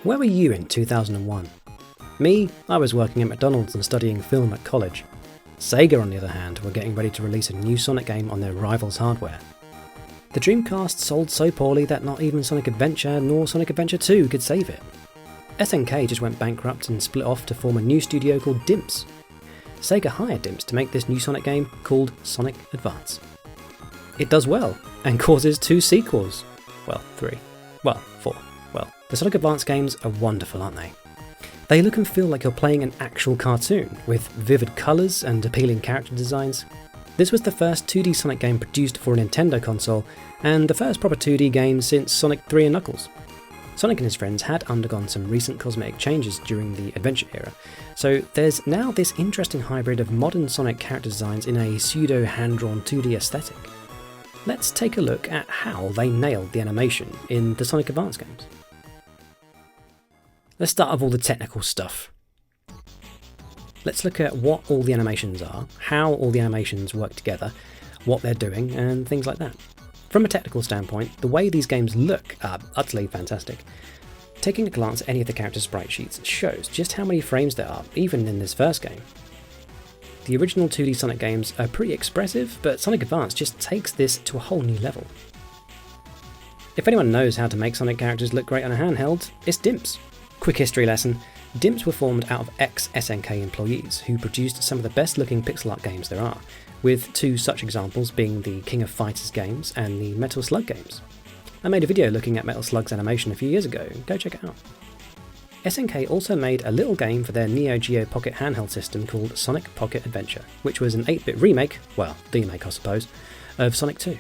Where were you in 2001? Me, I was working at McDonald's and studying film at college. Sega, on the other hand, were getting ready to release a new Sonic game on their rival's hardware. The Dreamcast sold so poorly that not even Sonic Adventure nor Sonic Adventure 2 could save it. SNK just went bankrupt and split off to form a new studio called Dimps. Sega hired Dimps to make this new Sonic game called Sonic Advance. It does well, and causes 2 sequels. Well, 3. Well, 4. Well, the Sonic Advance games are wonderful, aren't they? They look and feel like you're playing an actual cartoon, with vivid colours and appealing character designs. This was the first 2D Sonic game produced for a Nintendo console, and the first proper 2D game since Sonic 3 and Knuckles. Sonic and his friends had undergone some recent cosmetic changes during the Adventure era, so there's now this interesting hybrid of modern Sonic character designs in a pseudo hand-drawn 2D aesthetic. Let's take a look at how they nailed the animation in the Sonic Advance games. Let's start with all the technical stuff. Let's look at what all the animations are, how all the animations work together, what they're doing, and things like that. From a technical standpoint, the way these games look are utterly fantastic. Taking a glance at any of the character sprite sheets shows just how many frames there are, even in this first game. The original 2D Sonic games are pretty expressive, but Sonic Advance just takes this to a whole new level. If anyone knows how to make Sonic characters look great on a handheld, it's Dimps. Quick history lesson, Dimps were formed out of ex-SNK employees who produced some of the best looking pixel art games there are, with 2 such examples being the King of Fighters games and the Metal Slug games. I made a video looking at Metal Slug's animation a few years ago, go check it out. SNK also made a little game for their Neo Geo Pocket handheld system called Sonic Pocket Adventure, which was an 8-bit remake, well, demake I suppose, of Sonic 2.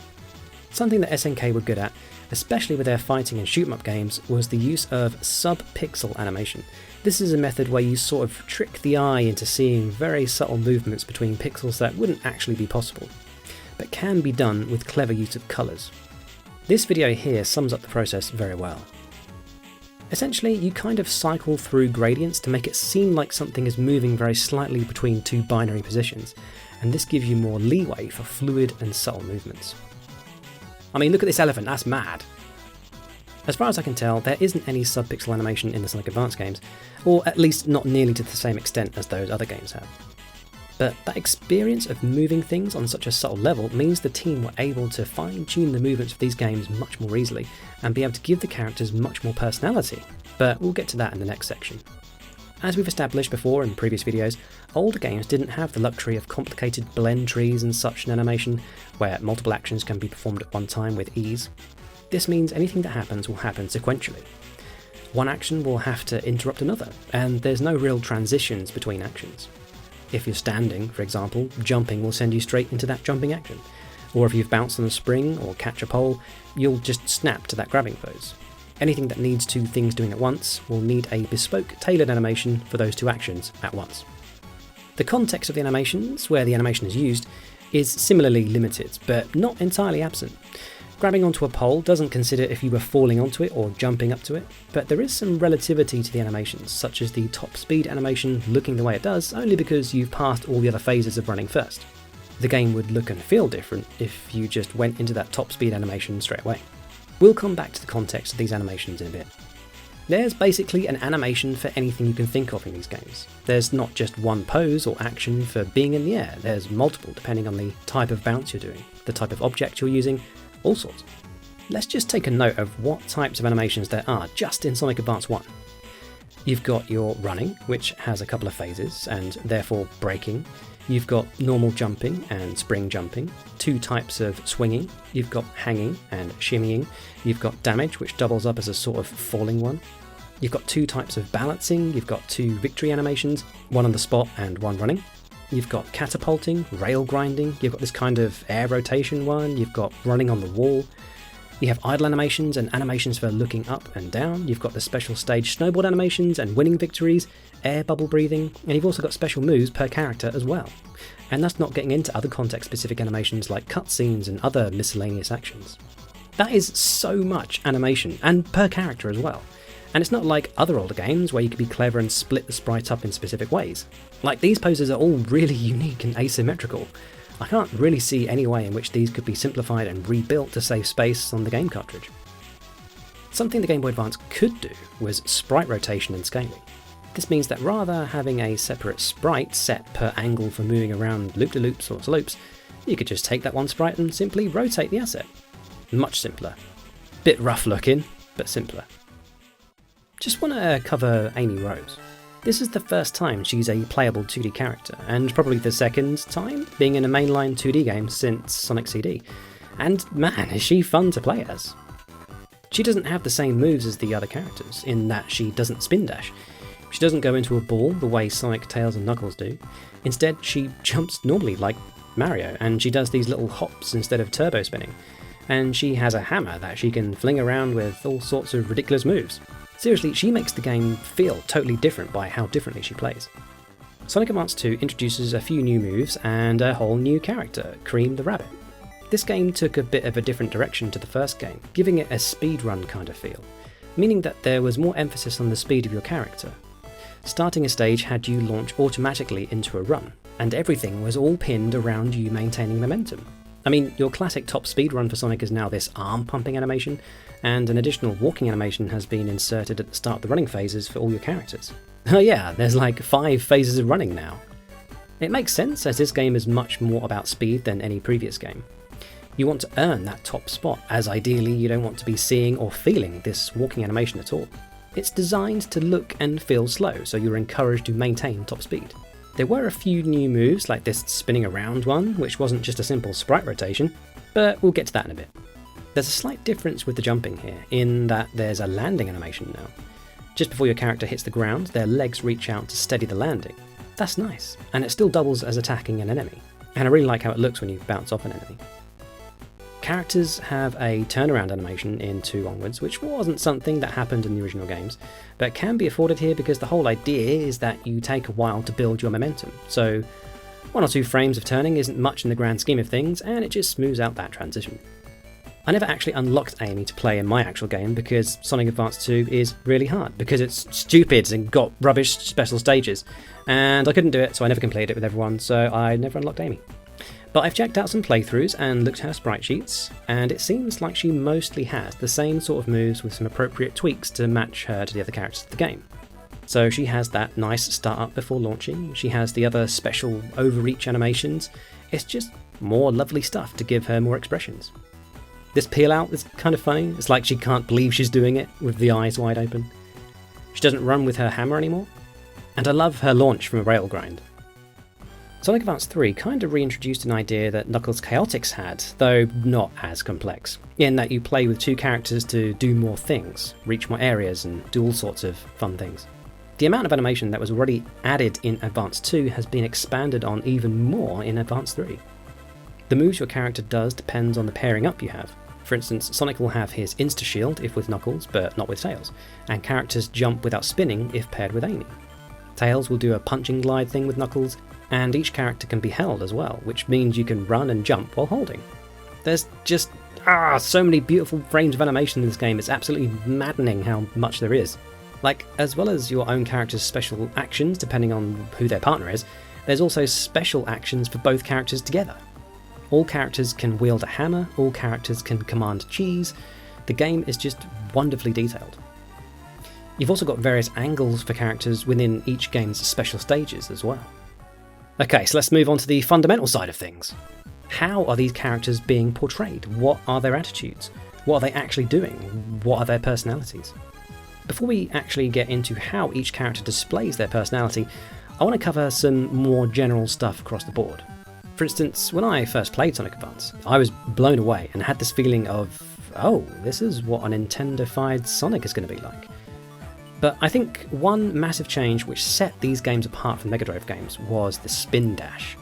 Something that SNK were good at, especially with their fighting and shoot-'em-up games, was the use of sub-pixel animation. This is a method where you sort of trick the eye into seeing very subtle movements between pixels that wouldn't actually be possible, but can be done with clever use of colours. This video here sums up the process very well. Essentially, you kind of cycle through gradients to make it seem like something is moving very slightly between 2 binary positions, and this gives you more leeway for fluid and subtle movements. I mean, look at this elephant, that's mad! As far as I can tell, there isn't any sub-pixel animation in the Sonic Advance games, or at least not nearly to the same extent as those other games have. But that experience of moving things on such a subtle level means the team were able to fine-tune the movements of these games much more easily, and be able to give the characters much more personality, but we'll get to that in the next section. As we've established before in previous videos, older games didn't have the luxury of complicated blend trees and such in animation, where multiple actions can be performed at one time with ease. This means anything that happens will happen sequentially. One action will have to interrupt another, and there's no real transitions between actions. If you're standing, for example, jumping will send you straight into that jumping action, or if you've bounced on a spring or catch a pole, you'll just snap to that grabbing pose. Anything that needs 2 things doing at once will need a bespoke, tailored animation for those 2 actions at once. The context of the animations, where the animation is used, is similarly limited, but not entirely absent. Grabbing onto a pole doesn't consider if you were falling onto it or jumping up to it, but there is some relativity to the animations, such as the top speed animation looking the way it does only because you've passed all the other phases of running first. The game would look and feel different if you just went into that top speed animation straight away. We'll come back to the context of these animations in a bit. There's basically an animation for anything you can think of in these games. There's not just one pose or action for being in the air, there's multiple depending on the type of bounce you're doing, the type of object you're using, all sorts. Let's just take a note of what types of animations there are just in Sonic Advance 1. You've got your running, which has a couple of phases, and therefore braking. You've got normal jumping and spring jumping, 2 types of swinging. You've got hanging and shimmying. You've got damage, which doubles up as a sort of falling one. You've got 2 types of balancing. You've got 2 victory animations, one on the spot and one running. You've got catapulting, rail grinding. You've got this kind of air rotation one. You've got running on the wall. You have idle animations and animations for looking up and down. You've got the special stage snowboard animations and winning victories, air bubble breathing, and you've also got special moves per character as well. And that's not getting into other context-specific animations like cutscenes and other miscellaneous actions. That is so much animation, and per character as well. And it's not like other older games where you could be clever and split the sprite up in specific ways. Like, these poses are all really unique and asymmetrical. I can't really see any way in which these could be simplified and rebuilt to save space on the game cartridge. Something the Game Boy Advance could do was sprite rotation and scaling. This means that rather than having a separate sprite set per angle for moving around loop-to-loops or loops, you could just take that one sprite and simply rotate the asset. Much simpler. Bit rough looking, but simpler. Just want to cover Amy Rose. This is the first time she's a playable 2D character, and probably the second time being in a mainline 2D game since Sonic CD. And man, is she fun to play as. She doesn't have the same moves as the other characters, in that she doesn't spin dash. She doesn't go into a ball the way Sonic, Tails and Knuckles do. Instead, she jumps normally like Mario, and she does these little hops instead of turbo spinning. And she has a hammer that she can fling around with all sorts of ridiculous moves. Seriously, she makes the game feel totally different by how differently she plays. Sonic Advance 2 introduces a few new moves and a whole new character, Cream the Rabbit. This game took a bit of a different direction to the first game, giving it a speedrun kind of feel, meaning that there was more emphasis on the speed of your character. Starting a stage had you launch automatically into a run, and everything was all pinned around you maintaining momentum. I mean, your classic top speed run for Sonic is now this arm pumping animation, and an additional walking animation has been inserted at the start of the running phases for all your characters. Oh yeah, there's like 5 phases of running now. It makes sense, as this game is much more about speed than any previous game. You want to earn that top spot, as ideally you don't want to be seeing or feeling this walking animation at all. It's designed to look and feel slow, so you're encouraged to maintain top speed. There were a few new moves, like this spinning around one, which wasn't just a simple sprite rotation, but we'll get to that in a bit. There's a slight difference with the jumping here, in that there's a landing animation now. Just before your character hits the ground, their legs reach out to steady the landing. That's nice, and it still doubles as attacking an enemy, and I really like how it looks when you bounce off an enemy. Characters have a turnaround animation in 2 onwards, which wasn't something that happened in the original games, but can be afforded here because the whole idea is that you take a while to build your momentum, so 1 or 2 frames of turning isn't much in the grand scheme of things, and it just smooths out that transition. I never actually unlocked Amy to play in my actual game because Sonic Advance 2 is really hard, because it's stupid and got rubbish special stages, and I couldn't do it, so I never completed it with everyone, so I never unlocked Amy. But I've checked out some playthroughs and looked at her sprite sheets, and it seems like she mostly has the same sort of moves with some appropriate tweaks to match her to the other characters of the game. So she has that nice start up before launching, she has the other special overreach animations, it's just more lovely stuff to give her more expressions. This peel out is kind of funny, it's like she can't believe she's doing it with the eyes wide open. She doesn't run with her hammer anymore, and I love her launch from a rail grind. Sonic Advance 3 kind of reintroduced an idea that Knuckles Chaotix had, though not as complex, in that you play with 2 characters to do more things, reach more areas and do all sorts of fun things. The amount of animation that was already added in Advance 2 has been expanded on even more in Advance 3. The moves your character does depends on the pairing up you have. For instance, Sonic will have his Insta-Shield if with Knuckles, but not with Tails, and characters jump without spinning if paired with Amy. Tails will do a punching glide thing with Knuckles, and each character can be held as well, which means you can run and jump while holding. There's just so many beautiful frames of animation in this game, it's absolutely maddening how much there is. Like, as well as your own character's special actions, depending on who their partner is, there's also special actions for both characters together. All characters can wield a hammer, all characters can command cheese, the game is just wonderfully detailed. You've also got various angles for characters within each game's special stages as well. Okay, so let's move on to the fundamental side of things. How are these characters being portrayed? What are their attitudes? What are they actually doing? What are their personalities? Before we actually get into how each character displays their personality, I want to cover some more general stuff across the board. For instance, when I first played Sonic Advance, I was blown away and had this feeling of, oh, this is what a Nintendo-fied Sonic is going to be like. But I think one massive change which set these games apart from Mega Drive games was the spin dash.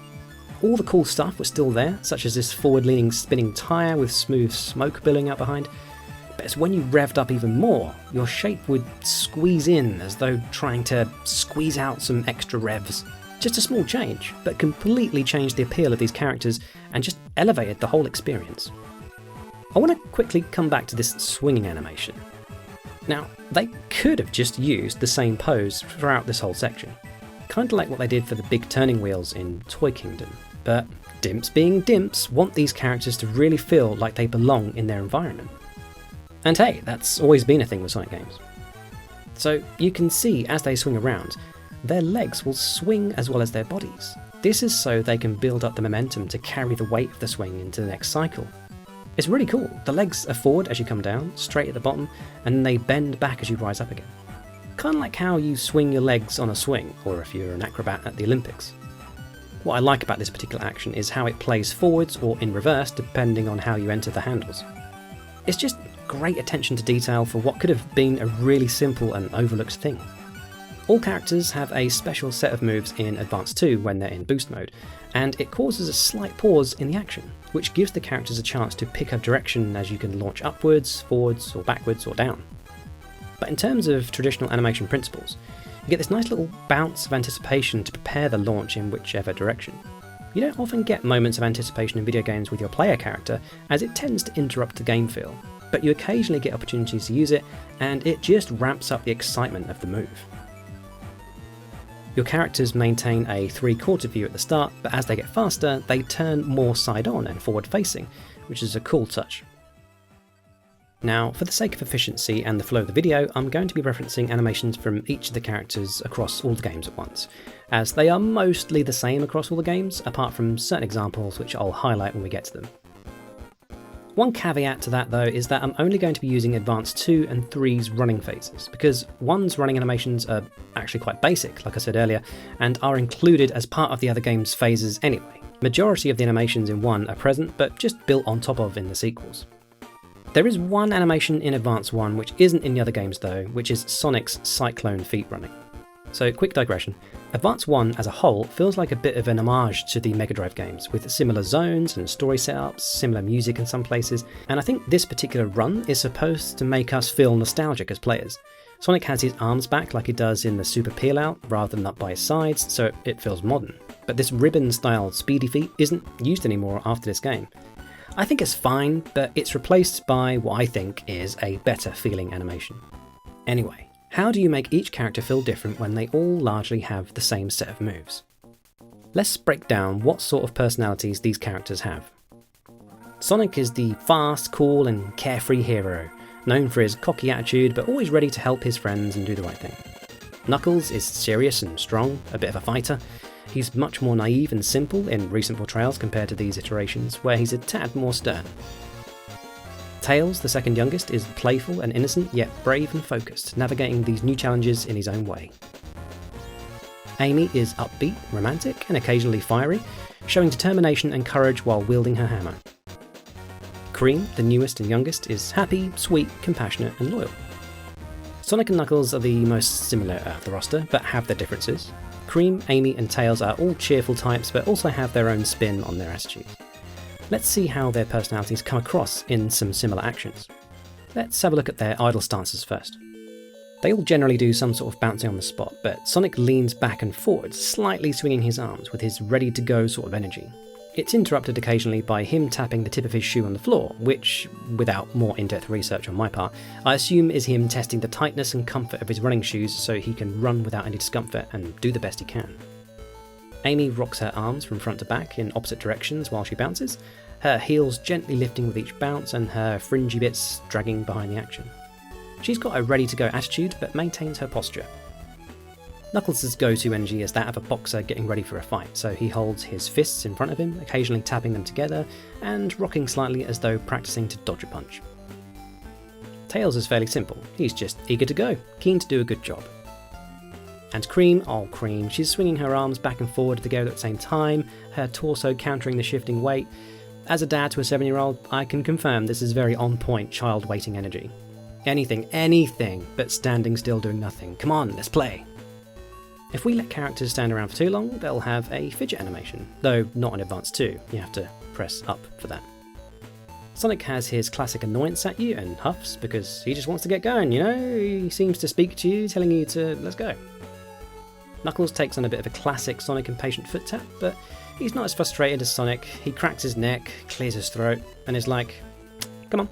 All the cool stuff was still there, such as this forward-leaning spinning tyre with smooth smoke billowing out behind, but it's when you revved up even more, your shape would squeeze in as though trying to squeeze out some extra revs. Just a small change, but completely changed the appeal of these characters and just elevated the whole experience. I want to quickly come back to this swinging animation. Now, they could have just used the same pose throughout this whole section, kind of like what they did for the big turning wheels in Toy Kingdom, but Dimps being Dimps want these characters to really feel like they belong in their environment. And hey, that's always been a thing with Sonic games. So you can see as they swing around, their legs will swing as well as their bodies. This is so they can build up the momentum to carry the weight of the swing into the next cycle. It's really cool. The legs are forward as you come down, straight at the bottom, and they bend back as you rise up again. Kind of like how you swing your legs on a swing, or if you're an acrobat at the Olympics. What I like about this particular action is how it plays forwards or in reverse depending on how you enter the handles. It's just great attention to detail for what could have been a really simple and overlooked thing. All characters have a special set of moves in Advance 2 when they're in boost mode, and it causes a slight pause in the action, which gives the characters a chance to pick a direction as you can launch upwards, forwards, or backwards, or down. But in terms of traditional animation principles, you get this nice little bounce of anticipation to prepare the launch in whichever direction. You don't often get moments of anticipation in video games with your player character, as it tends to interrupt the game feel, but you occasionally get opportunities to use it, and it just ramps up the excitement of the move. Your characters maintain a 3/4 view at the start, but as they get faster, they turn more side-on and forward-facing, which is a cool touch. Now, for the sake of efficiency and the flow of the video, I'm going to be referencing animations from each of the characters across all the games at once, as they are mostly the same across all the games, apart from certain examples which I'll highlight when we get to them. One caveat to that though is that I'm only going to be using Advance 2 and 3's running phases, because 1's running animations are actually quite basic, like I said earlier, and are included as part of the other game's phases anyway. Majority of the animations in 1 are present, but just built on top of in the sequels. There is one animation in Advance 1 which isn't in the other games though, which is Sonic's Cyclone feet running. So, quick digression. Advance 1 as a whole feels like a bit of an homage to the Mega Drive games, with similar zones and story setups, similar music in some places, and I think this particular run is supposed to make us feel nostalgic as players. Sonic has his arms back like he does in the Super Peel Out, rather than up by his sides, so it feels modern. But this ribbon-style speedy feat isn't used anymore after this game. I think it's fine, but it's replaced by what I think is a better feeling animation. Anyway, how do you make each character feel different when they all largely have the same set of moves? Let's break down what sort of personalities these characters have. Sonic is the fast, cool and carefree hero, known for his cocky attitude but always ready to help his friends and do the right thing. Knuckles is serious and strong, a bit of a fighter. He's much more naive and simple in recent portrayals compared to these iterations, where he's a tad more stern. Tails, the second youngest, is playful and innocent, yet brave and focused, navigating these new challenges in his own way. Amy is upbeat, romantic, and occasionally fiery, showing determination and courage while wielding her hammer. Cream, the newest and youngest, is happy, sweet, compassionate, and loyal. Sonic and Knuckles are the most similar of the roster, but have their differences. Cream, Amy, and Tails are all cheerful types, but also have their own spin on their attitudes. Let's see how their personalities come across in some similar actions. Let's have a look at their idle stances first. They all generally do some sort of bouncing on the spot, but Sonic leans back and forwards, slightly swinging his arms with his ready-to-go sort of energy. It's interrupted occasionally by him tapping the tip of his shoe on the floor, which, without more in-depth research on my part, I assume is him testing the tightness and comfort of his running shoes so he can run without any discomfort and do the best he can. Amy rocks her arms from front to back in opposite directions while she bounces, her heels gently lifting with each bounce and her fringy bits dragging behind the action. She's got a ready-to-go attitude but maintains her posture. Knuckles' go-to energy is that of a boxer getting ready for a fight, so he holds his fists in front of him, occasionally tapping them together and rocking slightly as though practicing to dodge a punch. Tails is fairly simple, he's just eager to go, keen to do a good job. And Cream, oh Cream, she's swinging her arms back and forward together at the same time, her torso countering the shifting weight. As a dad to a 7-year-old, I can confirm this is very on-point child waiting energy. Anything but standing still doing nothing. Come on, let's play! If we let characters stand around for too long, they'll have a fidget animation, though not in Advance 2, you have to press up for that. Sonic has his classic annoyance at you and huffs because he just wants to get going, you know? He seems to speak to you, telling you to let's go. Knuckles takes on a bit of a classic Sonic impatient foot tap, but he's not as frustrated as Sonic. He cracks his neck, clears his throat, and is like, come on.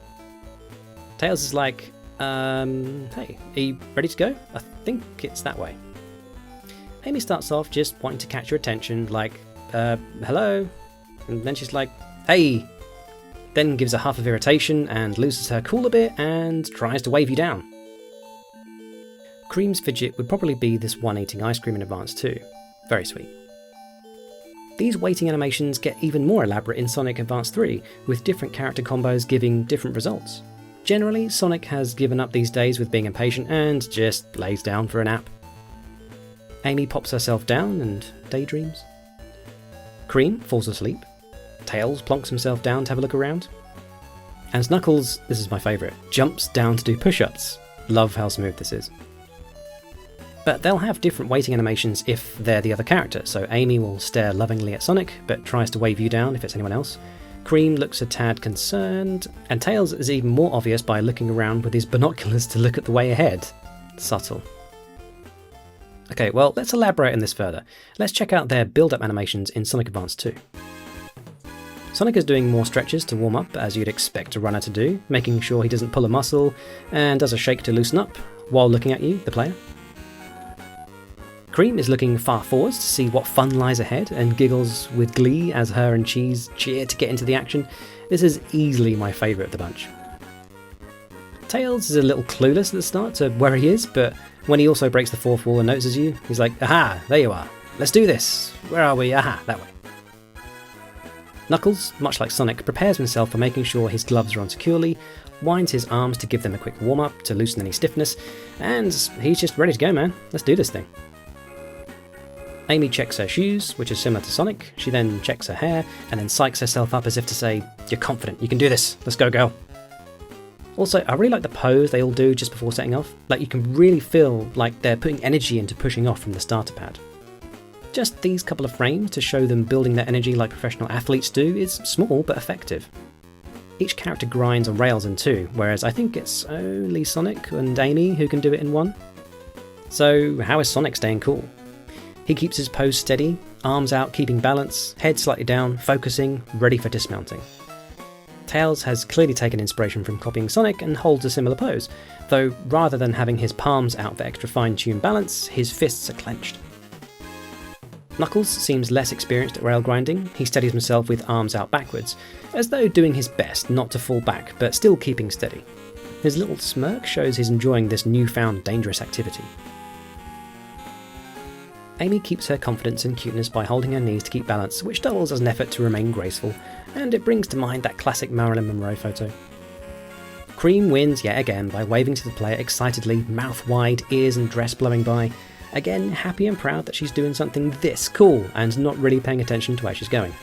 Tails is like, hey, are you ready to go? I think it's that way. Amy starts off just wanting to catch your attention, like, hello? And then she's like, hey, then gives a huff of irritation and loses her cool a bit and tries to wave you down. Cream's fidget would probably be this one eating ice cream in Advance 2. Very sweet. These waiting animations get even more elaborate in Sonic Advance 3, with different character combos giving different results. Generally, Sonic has given up these days with being impatient and just lays down for a nap. Amy pops herself down and daydreams. Cream falls asleep. Tails plonks himself down to have a look around. And Knuckles, this is my favourite, jumps down to do push-ups. Love how smooth this is. But they'll have different waiting animations if they're the other character, so Amy will stare lovingly at Sonic, but tries to wave you down if it's anyone else. Cream looks a tad concerned, and Tails is even more obvious by looking around with his binoculars to look at the way ahead. Subtle. Okay, well, let's elaborate on this further. Let's check out their build-up animations in Sonic Advance 2. Sonic is doing more stretches to warm up, as you'd expect a runner to do, making sure he doesn't pull a muscle, and does a shake to loosen up, while looking at you, the player. Cream is looking far forwards to see what fun lies ahead, and giggles with glee as her and Cheese cheer to get into the action. This is easily my favourite of the bunch. Tails is a little clueless at the start to where he is, but when he also breaks the fourth wall and notices you, he's like, aha, there you are, let's do this, where are we, aha, that way. Knuckles, much like Sonic, prepares himself for making sure his gloves are on securely, winds his arms to give them a quick warm-up to loosen any stiffness, and he's just ready to go, man. Let's do this thing. Amy checks her shoes, which is similar to Sonic. She then checks her hair, and then psychs herself up as if to say, you're confident, you can do this, let's go girl. Also, I really like the pose they all do just before setting off. Like, you can really feel like they're putting energy into pushing off from the starter pad. Just these couple of frames to show them building their energy like professional athletes do is small but effective. Each character grinds on rails in two, whereas I think it's only Sonic and Amy who can do it in one. So how is Sonic staying cool? He keeps his pose steady, arms out keeping balance, head slightly down, focusing, ready for dismounting. Tails has clearly taken inspiration from copying Sonic and holds a similar pose, though rather than having his palms out for extra fine-tuned balance, his fists are clenched. Knuckles seems less experienced at rail grinding. He steadies himself with arms out backwards, as though doing his best not to fall back, but still keeping steady. His little smirk shows he's enjoying this newfound dangerous activity. Amy keeps her confidence and cuteness by holding her knees to keep balance, which doubles as an effort to remain graceful, and it brings to mind that classic Marilyn Monroe photo. Cream wins yet again by waving to the player excitedly, mouth wide, ears and dress blowing by, again happy and proud that she's doing something this cool and not really paying attention to where she's going.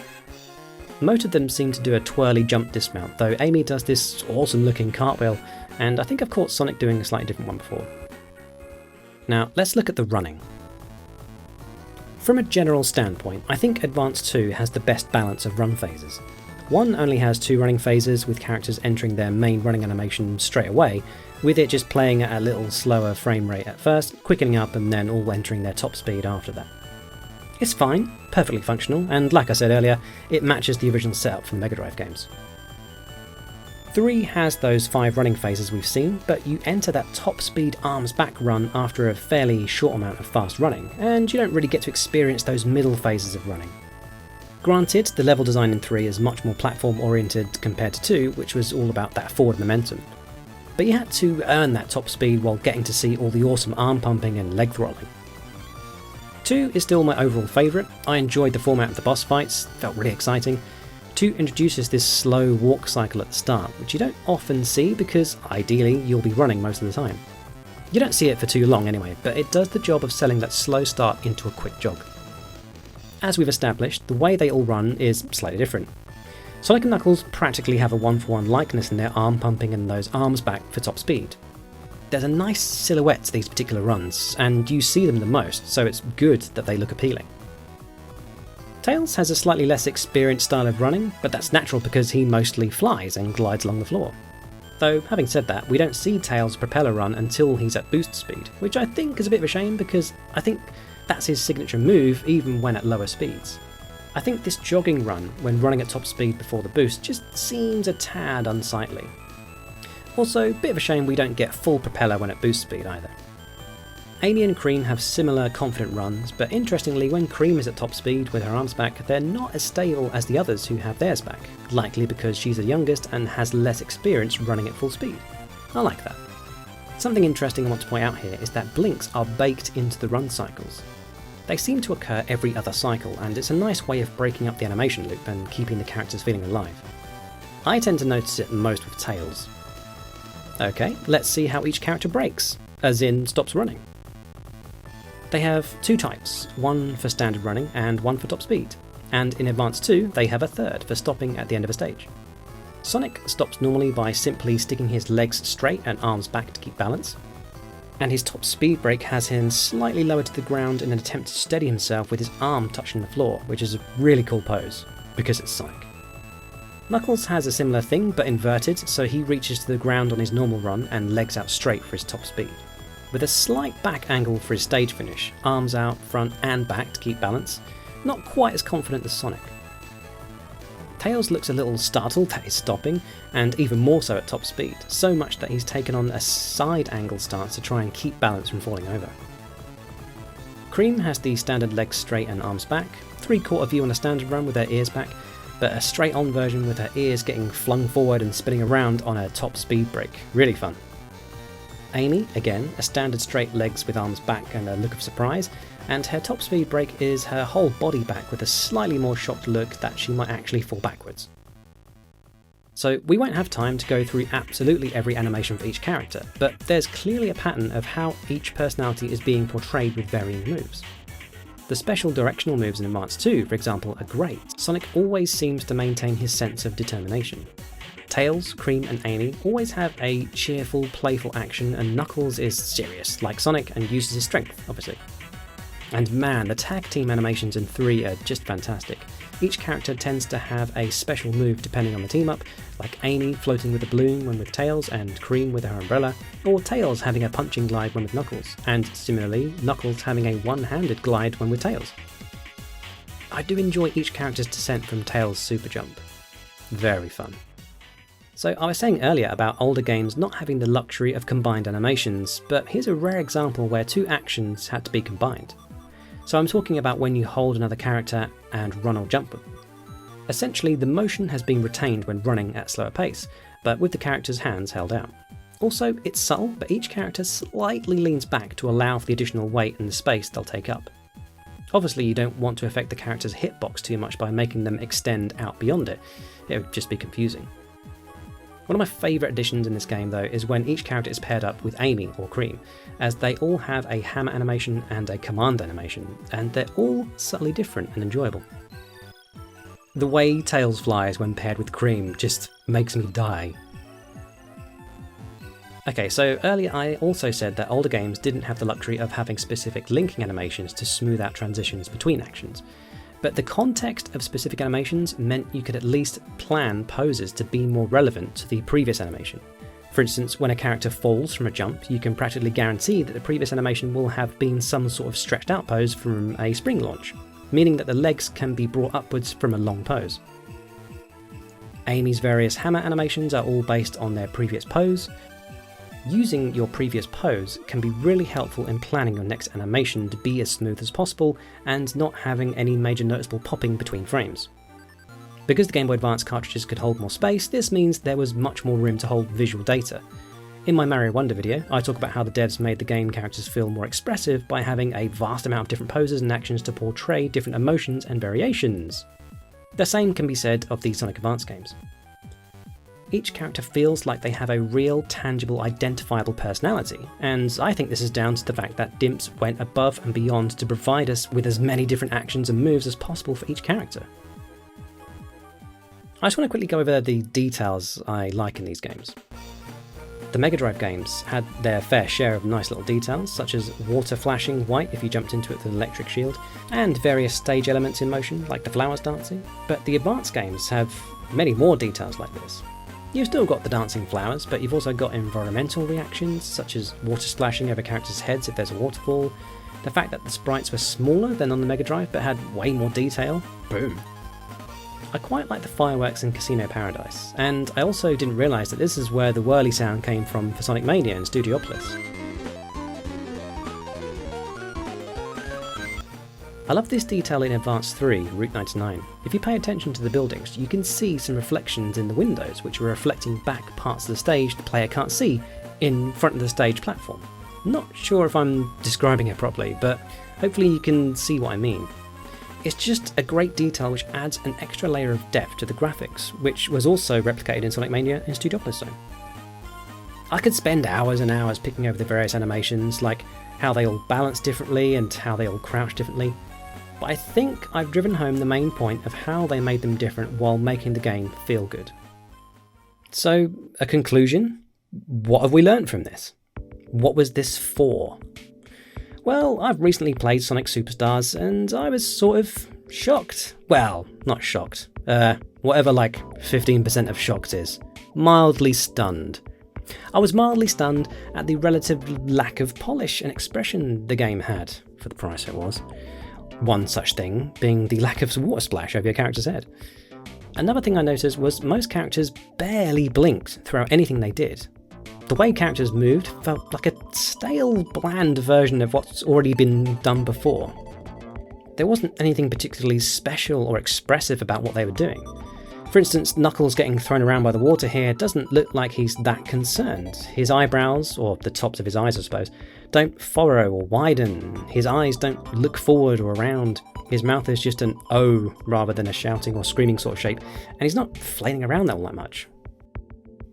Most of them seem to do a twirly jump dismount, though Amy does this awesome looking cartwheel, and I think I've caught Sonic doing a slightly different one before. Now let's look at the running. From a general standpoint, I think Advance 2 has the best balance of run phases. 1 only has 2 running phases with characters entering their main running animation straight away, with it just playing at a little slower frame rate at first, quickening up and then all entering their top speed after that. It's fine, perfectly functional, and like I said earlier, it matches the original setup from the Mega Drive games. 3 has those 5 running phases we've seen, but you enter that top speed arms back run after a fairly short amount of fast running, and you don't really get to experience those middle phases of running. Granted, the level design in 3 is much more platform oriented compared to 2, which was all about that forward momentum. But you had to earn that top speed while getting to see all the awesome arm pumping and leg throttling. 2 is still my overall favourite. I enjoyed the format of the boss fights, felt really exciting. 2 introduces this slow walk cycle at the start, which you don't often see because ideally you'll be running most of the time. You don't see it for too long anyway, but it does the job of selling that slow start into a quick jog. As we've established, the way they all run is slightly different. Sonic and Knuckles practically have a one-for-one likeness in their arm pumping and those arms back for top speed. There's a nice silhouette to these particular runs, and you see them the most, so it's good that they look appealing. Tails has a slightly less experienced style of running, but that's natural because he mostly flies and glides along the floor. Though, having said that, we don't see Tails' propeller run until he's at boost speed, which I think is a bit of a shame because I think that's his signature move even when at lower speeds. I think this jogging run, when running at top speed before the boost, just seems a tad unsightly. Also, bit of a shame we don't get full propeller when at boost speed either. Amy and Cream have similar confident runs, but interestingly when Cream is at top speed with her arms back, they're not as stable as the others who have theirs back, likely because she's the youngest and has less experience running at full speed. I like that. Something interesting I want to point out here is that blinks are baked into the run cycles. They seem to occur every other cycle, and it's a nice way of breaking up the animation loop and keeping the characters feeling alive. I tend to notice it most with Tails. Okay, let's see how each character breaks, as in stops running. They have two types, one for standard running and one for top speed, and in Advanced 2 they have a third for stopping at the end of a stage. Sonic stops normally by simply sticking his legs straight and arms back to keep balance, and his top speed break has him slightly lower to the ground in an attempt to steady himself with his arm touching the floor, which is a really cool pose, because it's Sonic. Knuckles has a similar thing but inverted, so he reaches to the ground on his normal run and legs out straight for his top speed. With a slight back angle for his stage finish, arms out, front and back to keep balance, not quite as confident as Sonic. Tails looks a little startled at his stopping, and even more so at top speed, so much that he's taken on a side angle stance to try and keep balance from falling over. Cream has the standard legs straight and arms back, 3/4 view on a standard run with her ears back, but a straight on version with her ears getting flung forward and spinning around on a top speed break. Really fun. Amy, again, a standard straight legs with arms back and a look of surprise, and her top speed break is her whole body back with a slightly more shocked look that she might actually fall backwards. So we won't have time to go through absolutely every animation for each character, but there's clearly a pattern of how each personality is being portrayed with varying moves. The special directional moves in Advanced 2, for example, are great. Sonic always seems to maintain his sense of determination. Tails, Cream and Amy always have a cheerful, playful action, and Knuckles is serious, like Sonic, and uses his strength, obviously. And man, the tag team animations in 3 are just fantastic. Each character tends to have a special move depending on the team up, like Amy floating with a balloon when with Tails, and Cream with her umbrella, or Tails having a punching glide when with Knuckles, and similarly, Knuckles having a one-handed glide when with Tails. I do enjoy each character's descent from Tails' super jump. Very fun. So I was saying earlier about older games not having the luxury of combined animations, but here's a rare example where two actions had to be combined. So I'm talking about when you hold another character and run or jump them. Essentially, the motion has been retained when running at a slower pace, but with the character's hands held out. Also, it's subtle, but each character slightly leans back to allow for the additional weight and the space they'll take up. Obviously, you don't want to affect the character's hitbox too much by making them extend out beyond it. It would just be confusing. One of my favourite additions in this game though is when each character is paired up with Amy or Cream, as they all have a hammer animation and a command animation, and they're all subtly different and enjoyable. The way Tails flies when paired with Cream just makes me die. Okay, so earlier I also said that older games didn't have the luxury of having specific linking animations to smooth out transitions between actions. But the context of specific animations meant you could at least plan poses to be more relevant to the previous animation. For instance, when a character falls from a jump, you can practically guarantee that the previous animation will have been some sort of stretched out pose from a spring launch, meaning that the legs can be brought upwards from a long pose. Amy's various hammer animations are all based on their previous pose. Using your previous pose can be really helpful in planning your next animation to be as smooth as possible and not having any major noticeable popping between frames. Because the Game Boy Advance cartridges could hold more space, this means there was much more room to hold visual data. In my Mario Wonder video, I talk about how the devs made the game characters feel more expressive by having a vast amount of different poses and actions to portray different emotions and variations. The same can be said of the Sonic Advance games. Each character feels like they have a real, tangible, identifiable personality, and I think this is down to the fact that Dimps went above and beyond to provide us with as many different actions and moves as possible for each character. I just want to quickly go over the details I like in these games. The Mega Drive games had their fair share of nice little details, such as water flashing white if you jumped into it with an electric shield, and various stage elements in motion, like the flowers dancing, but the Advance games have many more details like this. You've still got the dancing flowers, but you've also got environmental reactions, such as water splashing over characters' heads if there's a waterfall, the fact that the sprites were smaller than on the Mega Drive but had way more detail, boom. I quite like the fireworks in Casino Paradise, and I also didn't realise that this is where the whirly sound came from for Sonic Mania in Studiopolis. I love this detail in Advance 3, Route 99. If you pay attention to the buildings, you can see some reflections in the windows which are reflecting back parts of the stage the player can't see in front of the stage platform. Not sure if I'm describing it properly, but hopefully you can see what I mean. It's just a great detail which adds an extra layer of depth to the graphics, which was also replicated in Sonic Mania in Studiopolis Zone. I could spend hours and hours picking over the various animations, like how they all balance differently and how they all crouch differently, but I think I've driven home the main point of how they made them different while making the game feel good. So, a conclusion? What have we learned from this? What was this for? Well, I've recently played Sonic Superstars and I was sort of shocked. Well, not shocked. Whatever like 15% of shocked is. Mildly stunned. I was mildly stunned at the relative lack of polish and expression the game had, for the price it was. One such thing being the lack of water splash over your character's head. Another thing I noticed was most characters barely blinked throughout anything they did. The way characters moved felt like a stale, bland version of what's already been done before. There wasn't anything particularly special or expressive about what they were doing. For instance, Knuckles getting thrown around by the water here doesn't look like he's that concerned. His eyebrows, or the tops of his eyes I suppose, don't furrow or widen. His eyes don't look forward or around. His mouth is just an O rather than a shouting or screaming sort of shape, and he's not flailing around all that much.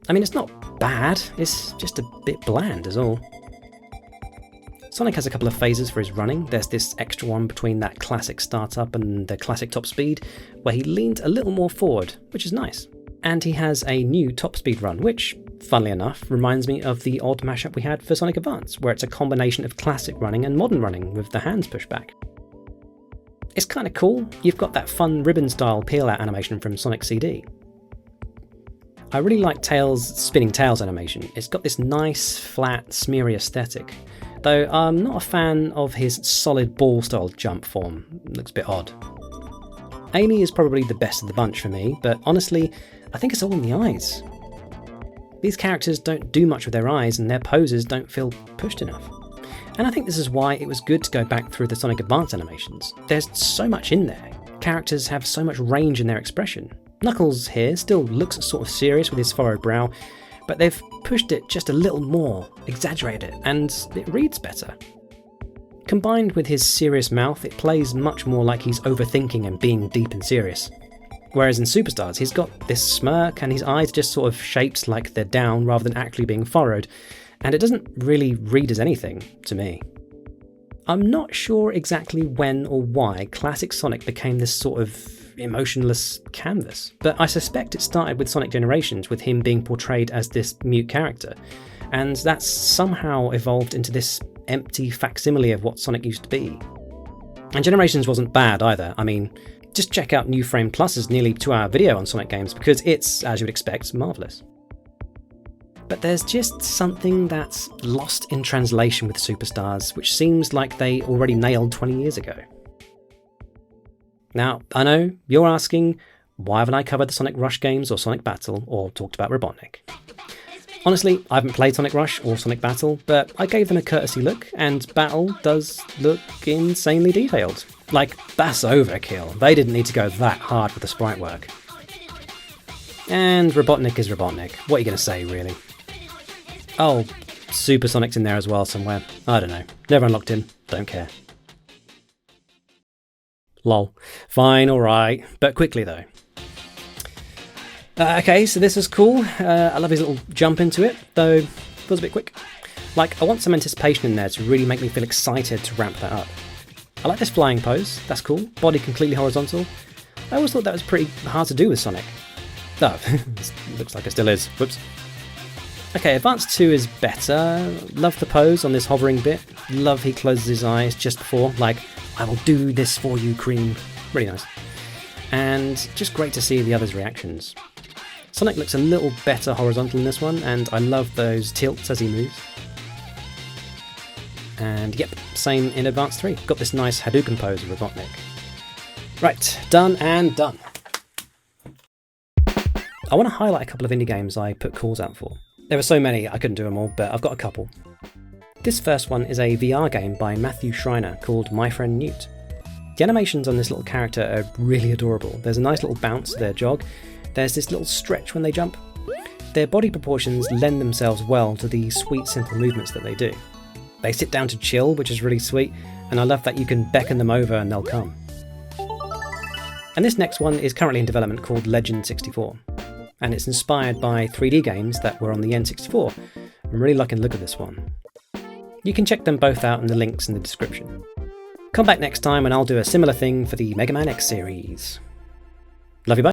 I mean, it's not bad, it's just a bit bland is all. Sonic has a couple of phases for his running. There's this extra one between that classic startup and the classic top speed, where he leaned a little more forward, which is nice. And he has a new top speed run, which, funnily enough, reminds me of the odd mashup we had for Sonic Advance, where it's a combination of classic running and modern running with the hands pushed back. It's kind of cool. You've got that fun ribbon-style peel-out animation from Sonic CD. I really like Tails' spinning Tails animation. It's got this nice, flat, smeary aesthetic. Though I'm not a fan of his solid ball-style jump form. It looks a bit odd. Amy is probably the best of the bunch for me, but honestly, I think it's all in the eyes. These characters don't do much with their eyes and their poses don't feel pushed enough. And I think this is why it was good to go back through the Sonic Advance animations. There's so much in there. Characters have so much range in their expression. Knuckles here still looks sort of serious with his furrowed brow, but they've pushed it just a little more, exaggerated it, and it reads better. Combined with his serious mouth, it plays much more like he's overthinking and being deep and serious. Whereas in Superstars, he's got this smirk and his eyes just sort of shaped like they're down rather than actually being furrowed, and it doesn't really read as anything, to me. I'm not sure exactly when or why classic Sonic became this sort of emotionless canvas, but I suspect it started with Sonic Generations with him being portrayed as this mute character, and that's somehow evolved into this empty facsimile of what Sonic used to be. And Generations wasn't bad either. I mean, just check out New Frame Plus's nearly 2-hour video on Sonic games because it's, as you would expect, marvellous. But there's just something that's lost in translation with Superstars, which seems like they already nailed 20 years ago. Now, I know, you're asking, why haven't I covered the Sonic Rush games or Sonic Battle or talked about Robotnik? Honestly, I haven't played Sonic Rush or Sonic Battle, but I gave them a courtesy look, and Battle does look insanely detailed. Like, that's overkill. They didn't need to go that hard with the sprite work. And Robotnik is Robotnik. What are you going to say, really? Oh, Super Sonic's in there as well somewhere. I don't know. Never unlocked him. Don't care. Lol. Fine, alright. But quickly though. Okay, so this is cool. I love his little jump into it, though feels a bit quick. Like, I want some anticipation in there to really make me feel excited to ramp that up. I like this flying pose. That's cool. Body completely horizontal. I always thought that was pretty hard to do with Sonic. Oh, looks like it still is. Whoops. Okay, Advance 2 is better. Love the pose on this hovering bit. Love he closes his eyes just before, like, I will do this for you, Cream. Really nice. And just great to see the others' reactions. Sonic looks a little better horizontal in this one, and I love those tilts as he moves. And yep, same in Advance 3. Got this nice Hadouken pose with Robotnik. Right, done and done. I want to highlight a couple of indie games I put calls out for. There were so many I couldn't do them all, but I've got a couple. This first one is a VR game by Matthew Schreiner called My Friend Newt. The animations on this little character are really adorable. There's a nice little bounce to their jog. There's this little stretch when they jump. Their body proportions lend themselves well to the sweet, simple movements that they do. They sit down to chill, which is really sweet, and I love that you can beckon them over and they'll come. And this next one is currently in development called Legend 64, and it's inspired by 3D games that were on the N64. I'm really liking the look of this one. You can check them both out in the links in the description. Come back next time and I'll do a similar thing for the Mega Man X series. Love you, bye.